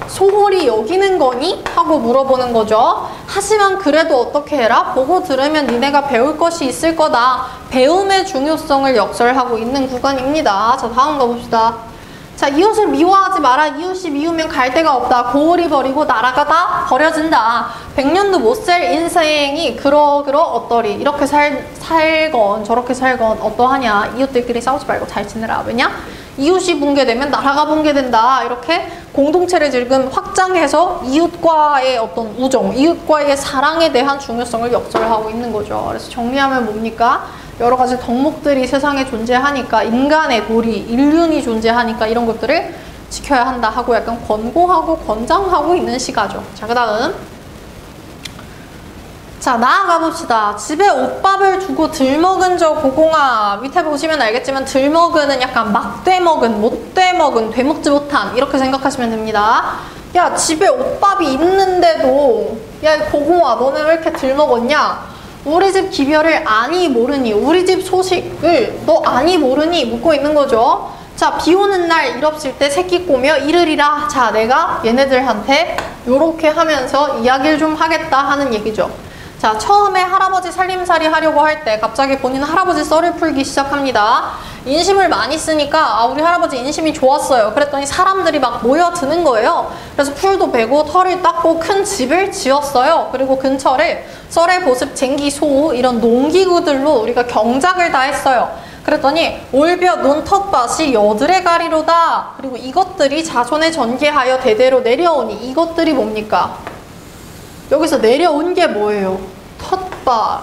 소홀히 여기는 거니? 하고 물어보는 거죠. 하지만 그래도 어떻게 해라? 보고 들으면 니네가 배울 것이 있을 거다. 배움의 중요성을 역설하고 있는 구간입니다. 자, 다음 가봅시다. 자, 이웃을 미워하지 마라. 이웃이 미우면 갈 데가 없다. 고을이 버리고 나라가 다 버려진다. 100년도 못 살 인생이 그러그러 어떠리. 이렇게 살건 저렇게 살건 어떠하냐. 이웃들끼리 싸우지 말고 잘 지내라. 왜냐? 이웃이 붕괴되면 나라가 붕괴된다. 이렇게 공동체를 지금 확장해서 이웃과의 어떤 우정, 이웃과의 사랑에 대한 중요성을 역설하고 있는 거죠. 그래서 정리하면 뭡니까? 여러 가지 덕목들이 세상에 존재하니까 인간의 도리, 인륜이 존재하니까 이런 것들을 지켜야 한다 하고 약간 권고하고 권장하고 있는 시가죠. 자, 그 다음. 자, 나아가 봅시다. 집에 옷밥을 두고 들먹은 저 고공아. 밑에 보시면 알겠지만 들먹은은 약간 막돼 먹은, 못돼 먹은, 되먹지 못한 이렇게 생각하시면 됩니다. 야, 집에 옷밥이 있는데도 야, 고공아 너는 왜 이렇게 들먹었냐? 우리 집 기별을 아니 모르니, 우리 집 소식을 너 아니 모르니 묻고 있는 거죠. 자, 비 오는 날 일 없을 때 새끼 꼬며 이르리라. 자, 내가 얘네들한테 요렇게 하면서 이야기를 좀 하겠다 하는 얘기죠. 자, 처음에 할아버지 살림살이 하려고 할 때 갑자기 본인 할아버지 썰을 풀기 시작합니다. 인심을 많이 쓰니까 아, 우리 할아버지 인심이 좋았어요. 그랬더니 사람들이 막 모여드는 거예요. 그래서 풀도 베고 털을 닦고 큰 집을 지었어요. 그리고 근처를 썰의 보습, 쟁기, 소우 이런 농기구들로 우리가 경작을 다 했어요. 그랬더니 올벼 논 텃밭이 여들의 가리로다. 그리고 이것들이 자손에 전개하여 대대로 내려오니 이것들이 뭡니까? 여기서 내려온 게 뭐예요? 텃밭,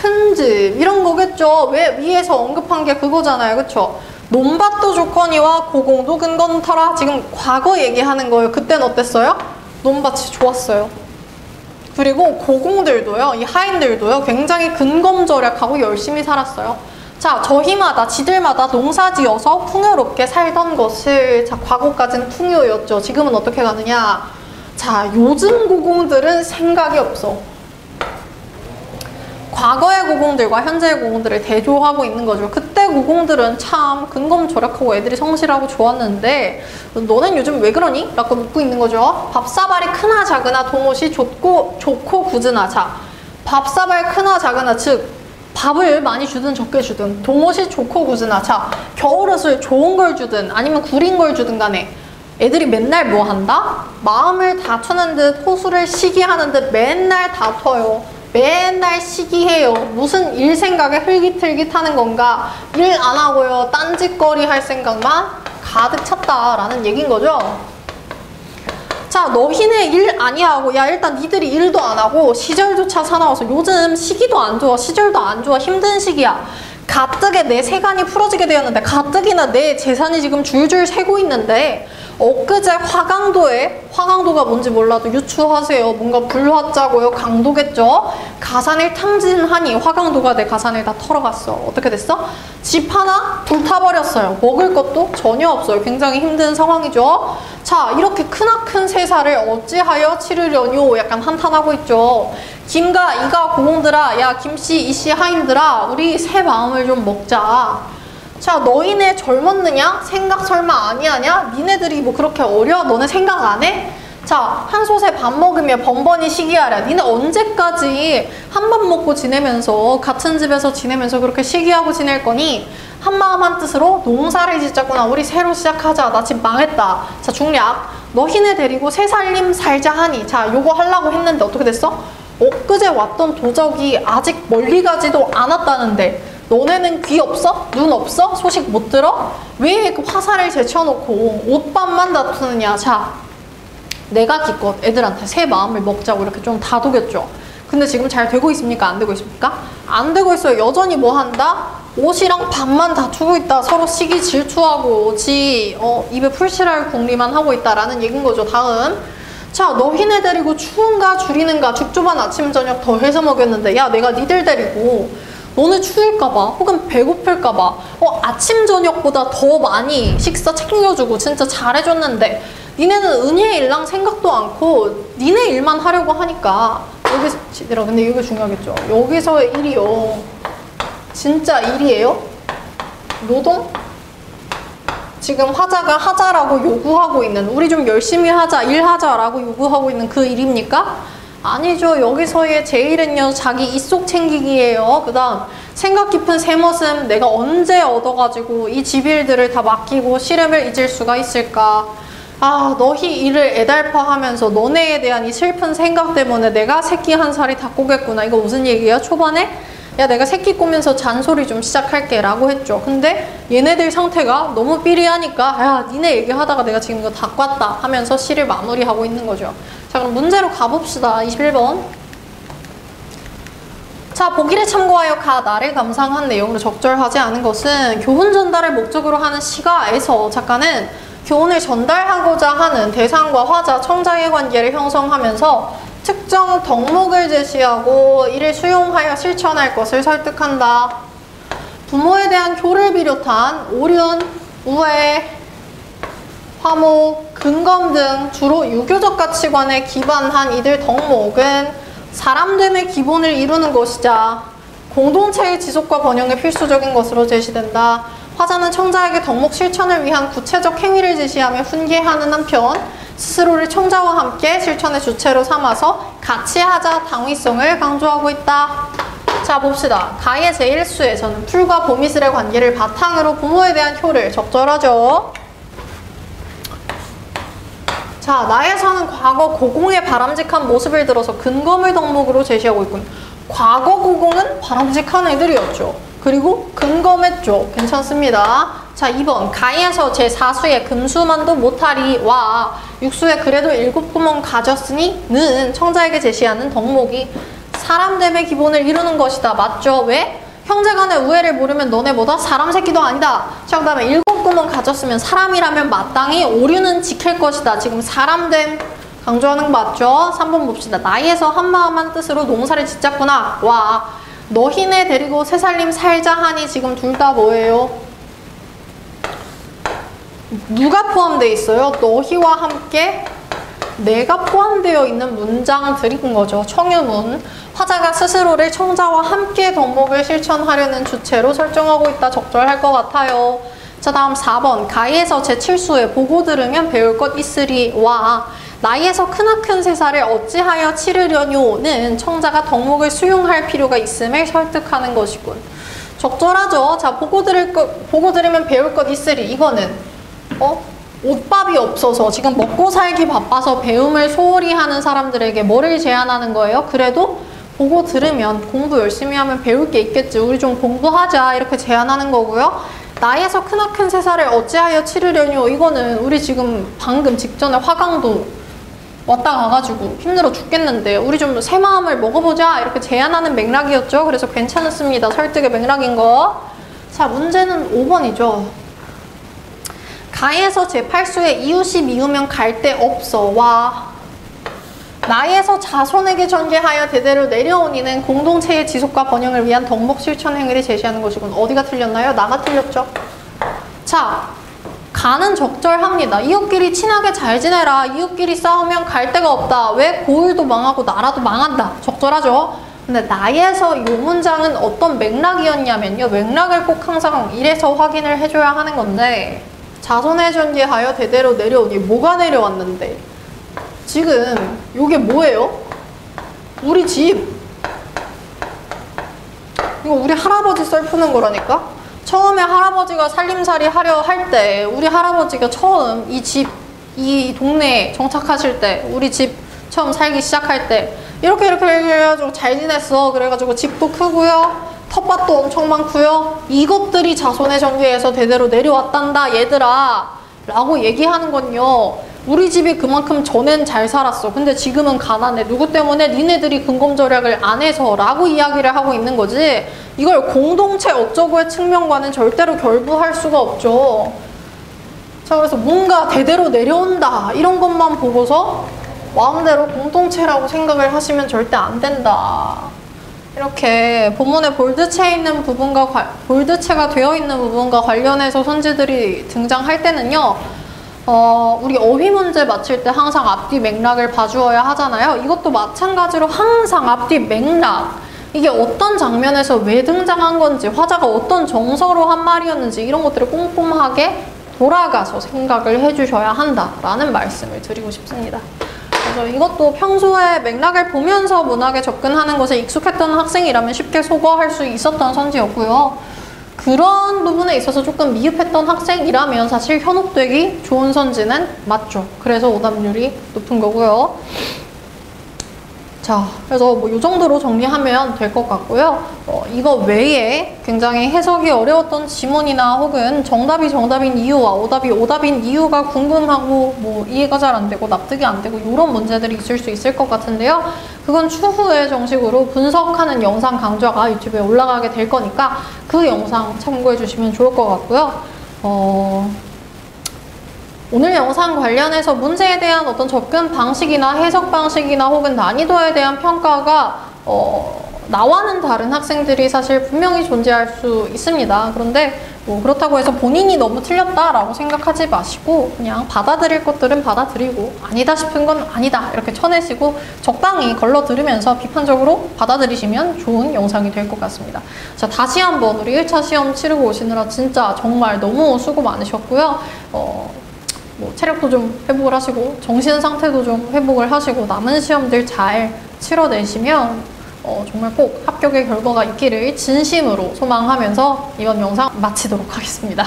큰 집 이런 거겠죠. 왜 위에서 언급한 게 그거잖아요. 그쵸? 논밭도 좋거니와 고공도 근검터라. 지금 과거 얘기하는 거예요. 그땐 어땠어요? 논밭이 좋았어요. 그리고 고공들도요, 이 하인들도요 굉장히 근검절약하고 열심히 살았어요. 자, 저희마다 지들마다 농사지어서 풍요롭게 살던 것을, 자, 과거까지는 풍요였죠. 지금은 어떻게 가느냐? 자, 요즘 고공들은 생각이 없어. 과거의 고공들과 현재의 고공들을 대조하고 있는 거죠. 그때 고공들은 참 근검절약하고 애들이 성실하고 좋았는데 너는 요즘 왜 그러니? 라고 묻고 있는 거죠. 밥사발이 크나 작으나 동옷이 좋고 굳으나. 자, 밥사발 크나 작으나, 즉 밥을 많이 주든 적게 주든 동옷이 좋고 굳으나. 자, 겨울옷을 좋은 걸 주든 아니면 구린 걸 주든 간에 애들이 맨날 뭐 한다? 마음을 다투는 듯 호수를 시기하는 듯 맨날 다퉈요. 맨날 시기해요. 무슨 일 생각에 흘깃흘깃하는 건가? 일 안 하고요. 딴짓거리 할 생각만 가득 찼다라는 얘기인 거죠. 자, 너희네 일 아니하고, 야, 일단 니들이 일도 안 하고 시절조차 사나워서 요즘 시기도 안 좋아, 시절도 안 좋아, 힘든 시기야. 가뜩에 내 세간이 풀어지게 되었는데, 가뜩이나 내 재산이 지금 줄줄 새고 있는데, 엊그제 화강도가 뭔지 몰라도 유추하세요. 뭔가 불화자고요. 강도겠죠. 가산을 탕진하니 화강도가 내 가산을 다 털어갔어. 어떻게 됐어? 집 하나 불타버렸어요. 먹을 것도 전혀 없어요. 굉장히 힘든 상황이죠. 자, 이렇게 크나큰 세사를 어찌하여 치르려뇨? 약간 한탄하고 있죠. 김가 이가 고공들아, 야 김씨 이씨 하인들아, 우리 새 마음을 좀 먹자. 자, 너희네 젊었느냐? 생각 설마 아니하냐? 니네들이 뭐 그렇게 어려? 너네 생각 안 해? 자, 한 솥에 밥 먹으며 번번이 시기하랴. 니네 언제까지 한 밥 먹고 지내면서, 같은 집에서 지내면서 그렇게 시기하고 지낼 거니? 한마음 한뜻으로 농사를 짓자꾸나. 우리 새로 시작하자. 나 집 망했다. 자, 중략. 너희네 데리고 새 살림 살자 하니. 자, 요거 하려고 했는데 어떻게 됐어? 엊그제 왔던 도적이 아직 멀리 가지도 않았다는데, 너네는 귀 없어? 눈 없어? 소식 못 들어? 왜 그 화살을 제쳐놓고 옷밥만 다투느냐? 자, 내가 기껏 애들한테 새 마음을 먹자고 이렇게 좀 다독였죠. 근데 지금 잘 되고 있습니까? 안 되고 있습니까? 안 되고 있어요. 여전히 뭐 한다? 옷이랑 밥만 다투고 있다. 서로 시기 질투하고 입에 풀칠할 궁리만 하고 있다라는 얘기인 거죠. 다음. 자, 너희네 데리고 추운가 줄이는가 죽조반 아침 저녁 더 해서 먹였는데, 야, 내가 니들 데리고 너네 추울까봐 혹은 배고플까봐 아침 저녁보다 더 많이 식사 챙겨주고 진짜 잘해줬는데, 니네는 은혜일랑 생각도 않고 니네 일만 하려고 하니까. 여기서 근데 이게 중요하겠죠. 여기서의 일이요, 진짜 일이에요? 노동? 지금 화자가 하자라고 요구하고 있는, 우리 좀 열심히 하자, 일하자라고 요구하고 있는 그 일입니까? 아니죠. 여기서의 제일은요, 자기 입속 챙기기예요. 그 다음 생각 깊은 새머슴. 내가 언제 얻어가지고 이 집일들을 다 맡기고 시름을 잊을 수가 있을까? 아, 너희 일을 애달파하면서 너네에 대한 이 슬픈 생각 때문에 내가 새끼 한 살이 다 꼬겠구나. 이거 무슨 얘기예요? 초반에 야, 내가 새끼 꼬면서 잔소리 좀 시작할게 라고 했죠. 근데 얘네들 상태가 너무 삐리하니까, 야, 니네 얘기하다가 내가 지금 이거 다 꿨다 하면서 시를 마무리하고 있는 거죠. 자, 그럼 문제로 가봅시다. 21번. 자, 보기를 참고하여 가 나를 감상한 내용으로 적절하지 않은 것은 교훈 전달을 목적으로 하는 시가에서 작가는 교훈을 전달하고자 하는 대상과 화자, 청자의 관계를 형성하면서 특정 덕목을 제시하고 이를 수용하여 실천할 것을 설득한다. 부모에 대한 교를 비롯한 오륜, 우애, 화목, 근검 등 주로 유교적 가치관에 기반한 이들 덕목은 사람됨의 기본을 이루는 것이자 공동체의 지속과 번영에 필수적인 것으로 제시된다. 화자는 청자에게 덕목 실천을 위한 구체적 행위를 제시하며 훈계하는 한편 스스로를 청자와 함께 실천의 주체로 삼아서 같이 하자 당위성을 강조하고 있다. 자, 봅시다. 가의 제1수에서는 풀과 보미술의 관계를 바탕으로 부모에 대한 효를 적절하죠. 자, 나에서는 과거 고공의 바람직한 모습을 들어서 근검을 덕목으로 제시하고 있군. 과거 고공은 바람직한 애들이었죠. 그리고 근검했죠. 괜찮습니다. 자, 2번. 가에서 제4수의 금수만도 못하리와 6수에 그래도 7구멍 가졌으니 는 청자에게 제시하는 덕목이 사람됨의 기본을 이루는 것이다. 맞죠? 왜? 형제간의 우애를 모르면 너네보다 사람 새끼도 아니다. 자, 그 다음에 7구멍 가졌으면 사람이라면 마땅히 오류는 지킬 것이다. 지금 사람됨 강조하는 거 맞죠? 3번 봅시다. 나이에서 한마음 한뜻으로 농사를 짓자꾸나 와 너희네 데리고 새살림 살자 하니 지금 둘 다 뭐예요? 누가 포함되어 있어요? 너희와 함께 내가 포함되어 있는 문장들인 거죠. 청유문. 화자가 스스로를 청자와 함께 덕목을 실천하려는 주체로 설정하고 있다. 적절할 것 같아요. 자, 다음 4번. 가에서 제7수에 보고 들으면 배울 것 있으리와 나이에서 크나큰 세사를 어찌하여 치르려뇨는 청자가 덕목을 수용할 필요가 있음을 설득하는 것이군. 적절하죠. 자, 보고 들으면 배울 것 있으리. 이거는 옷밥이 없어서 지금 먹고 살기 바빠서 배움을 소홀히 하는 사람들에게 뭐를 제안하는 거예요? 그래도 보고 들으면 공부 열심히 하면 배울 게 있겠지. 우리 좀 공부하자. 이렇게 제안하는 거고요. 나이에서 크나큰 세살을 어찌하여 치르려뇨. 이거는 우리 지금 방금 직전에 화강도 왔다 가가지고 힘들어 죽겠는데 우리 좀 새 마음을 먹어보자. 이렇게 제안하는 맥락이었죠. 그래서 괜찮습니다. 설득의 맥락인 거. 자, 문제는 5번이죠. 가에서 제8수의 이웃이 미우면 갈 데 없어. 와. 나에서 자손에게 전개하여 대대로 내려온 이는 공동체의 지속과 번영을 위한 덕목 실천 행위를 제시하는 것이군. 어디가 틀렸나요? 나가 틀렸죠. 자, 가는 적절합니다. 이웃끼리 친하게 잘 지내라. 이웃끼리 싸우면 갈 데가 없다. 왜? 고을도 망하고 나라도 망한다. 적절하죠. 근데 나에서 이 문장은 어떤 맥락이었냐면요. 맥락을 꼭 항상 이래서 확인을 해줘야 하는 건데, 자손에 전개하여 대대로 내려오니 뭐가 내려왔는데? 지금 이게 뭐예요? 우리 집. 이거 우리 할아버지 썰 푸는 거라니까? 처음에 할아버지가 살림살이 하려 할 때, 우리 할아버지가 처음 이 집, 이 동네에 정착하실 때, 우리 집 처음 살기 시작할 때 이렇게 해가지고 잘 지냈어. 그래가지고 집도 크고요, 텃밭도 엄청 많고요. 이것들이 자손의 전개에서 대대로 내려왔단다 얘들아 라고 얘기하는 건요, 우리 집이 그만큼 전엔 잘 살았어. 근데 지금은 가난해. 누구 때문에? 니네들이 근검절약을 안 해서 라고 이야기를 하고 있는 거지, 이걸 공동체 어쩌고의 측면과는 절대로 결부할 수가 없죠. 자, 그래서 뭔가 대대로 내려온다 이런 것만 보고서 마음대로 공동체라고 생각을 하시면 절대 안 된다. 이렇게 본문에 볼드체에 있는 부분과 볼드체가 되어 있는 부분과 관련해서 선지들이 등장할 때는요, 우리 어휘 문제 맞힐 때 항상 앞뒤 맥락을 봐주어야 하잖아요. 이것도 마찬가지로 항상 앞뒤 맥락, 이게 어떤 장면에서 왜 등장한 건지, 화자가 어떤 정서로 한 말이었는지 이런 것들을 꼼꼼하게 돌아가서 생각을 해주셔야 한다라는 말씀을 드리고 싶습니다. 그래서 이것도 평소에 맥락을 보면서 문학에 접근하는 것에 익숙했던 학생이라면 쉽게 소거할 수 있었던 선지였고요. 그런 부분에 있어서 조금 미흡했던 학생이라면 사실 현혹되기 좋은 선지는 맞죠. 그래서 오답률이 높은 거고요. 자, 그래서 뭐 이 정도로 정리하면 될 것 같고요. 이거 외에 굉장히 해석이 어려웠던 지문이나 혹은 정답이 정답인 이유와 오답이 오답인 이유가 궁금하고 뭐 이해가 잘 안 되고 납득이 안 되고 이런 문제들이 있을 수 있을 것 같은데요. 그건 추후에 정식으로 분석하는 영상 강좌가 유튜브에 올라가게 될 거니까 그 영상 참고해 주시면 좋을 것 같고요. 오늘 영상 관련해서 문제에 대한 어떤 접근 방식이나 해석 방식이나 혹은 난이도에 대한 평가가 나와는 다른 학생들이 사실 분명히 존재할 수 있습니다. 그런데 뭐 그렇다고 해서 본인이 너무 틀렸다라고 생각하지 마시고 그냥 받아들일 것들은 받아들이고 아니다 싶은 건 아니다 이렇게 쳐내시고 적당히 걸러 들으면서 비판적으로 받아들이시면 좋은 영상이 될 것 같습니다. 자, 다시 한번 우리 1차 시험 치르고 오시느라 진짜 정말 너무 수고 많으셨고요. 뭐 체력도 좀 회복을 하시고 정신 상태도 좀 회복을 하시고 남은 시험들 잘 치러내시면 정말 꼭 합격의 결과가 있기를 진심으로 소망하면서 이번 영상 마치도록 하겠습니다.